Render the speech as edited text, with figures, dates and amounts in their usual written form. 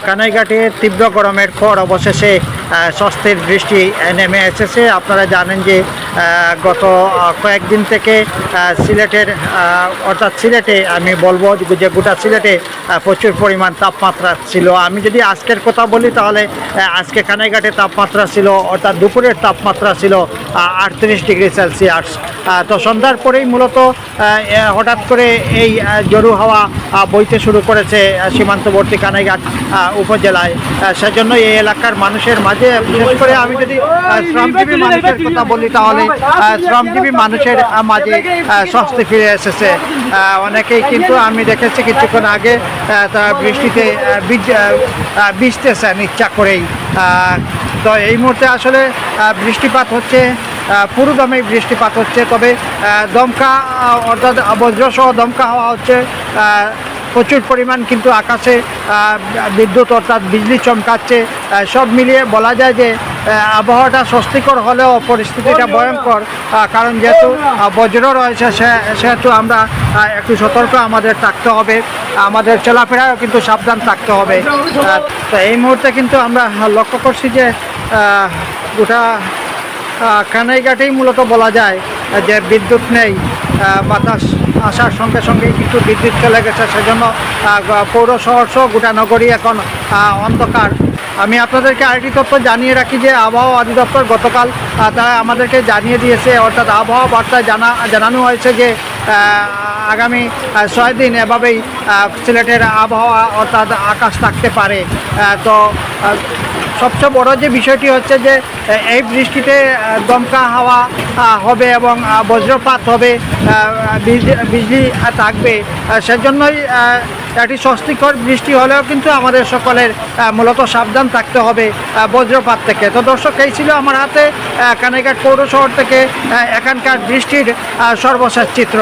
কানাইঘাটে তীব্র গরমের পর অবশেষে স্বস্তির বৃষ্টি নেমে এসেছে। আপনারা জানেন যে গত কয়েকদিন থেকে সিলেটের অর্থাৎ সিলেটে আমি বলবো যে গোটা সিলেটে প্রচুর পরিমাণ তাপমাত্রা ছিল। আমি যদি আজকের কথা বলি তাহলে আজকে কানাইঘাটে তাপমাত্রা ছিল অর্থাৎ দুপুরের তাপমাত্রা ছিল 38 ডিগ্রি সেলসিয়াস। তো সন্ধ্যার পরেই মূলত হঠাৎ করে এই জোরু হাওয়া বইতে শুরু করেছে সীমান্তবর্তী কানাইঘাট উপজেলায়। সেজন্য এই এলাকার মানুষের মাঝে, বিশেষ করে আমি যদি শ্রমজীবী মানুষের কথা বলি তাহলে শ্রমজীবী মানুষের মাঝে স্বস্তি ফিরে এসেছে। অনেকেই কিন্তু আমি দেখেছি কিছুক্ষণ আগে তারা বৃষ্টিতে ভিজতেছেন ইচ্ছা করেই। তো এই মুহূর্তে আসলে বৃষ্টিপাত হচ্ছে, পুরোদমে বৃষ্টিপাত হচ্ছে, তবে দমকা অর্থাৎ বজ্রসহ দমকা হওয়া হচ্ছে। প্রচুর পরিমাণ কিন্তু আকাশে বিদ্যুৎ অর্থাৎ বিজলি চমকাচ্ছে। সব মিলিয়ে বলা যায় যে আবহাওয়াটা স্বস্তিকর হলেও পরিস্থিতিটা ভয়ঙ্কর, কারণ যেহেতু বজ্র রয়েছে সেহেতু আমরা একটু সতর্ক আমাদের থাকতে হবে, আমাদের চলাফেরাও কিন্তু সাবধান থাকতে হবে। তো এই মুহূর্তে কিন্তু আমরা লক্ষ্য করছি যে গোটা কানাইঘাটেই মূলত বলা যায় যে বিদ্যুৎ নেই। বাতাস আসার সঙ্গে সঙ্গেই কিন্তু বিদ্যুৎ চলে গেছে, সেজন্য পৌর শহর সহ গোটা নগরী এখন অন্ধকার। আমি আপনাদেরকে আরেকটি তথ্য জানিয়ে রাখি যে আবহাওয়া অধিদপ্তর গতকাল তারা আমাদেরকে জানিয়ে দিয়েছে, অর্থাৎ আবহাওয়া বার্তায় জানানো হয়েছে যে আগামী 6 দিন এভাবেই সিলেটের আবহাওয়া অর্থাৎ আকাশ থাকতে পারে। তো সবচেয়ে বড় যে বিষয়টি হচ্ছে যে এই বৃষ্টিতে দমকা হাওয়া হবে এবং বজ্রপাত হবে, বিজলি থাকবে। সেজন্যই একটি স্বস্তিকর বৃষ্টি হলেও কিন্তু আমাদের সকলের মূলত সাবধান থাকতে হবে বজ্রপাত থেকে। তো দর্শক, এই ছিল আমার হাতে কানাইঘাট পৌর শহর থেকে এখানকার বৃষ্টির সর্বশেষ চিত্র।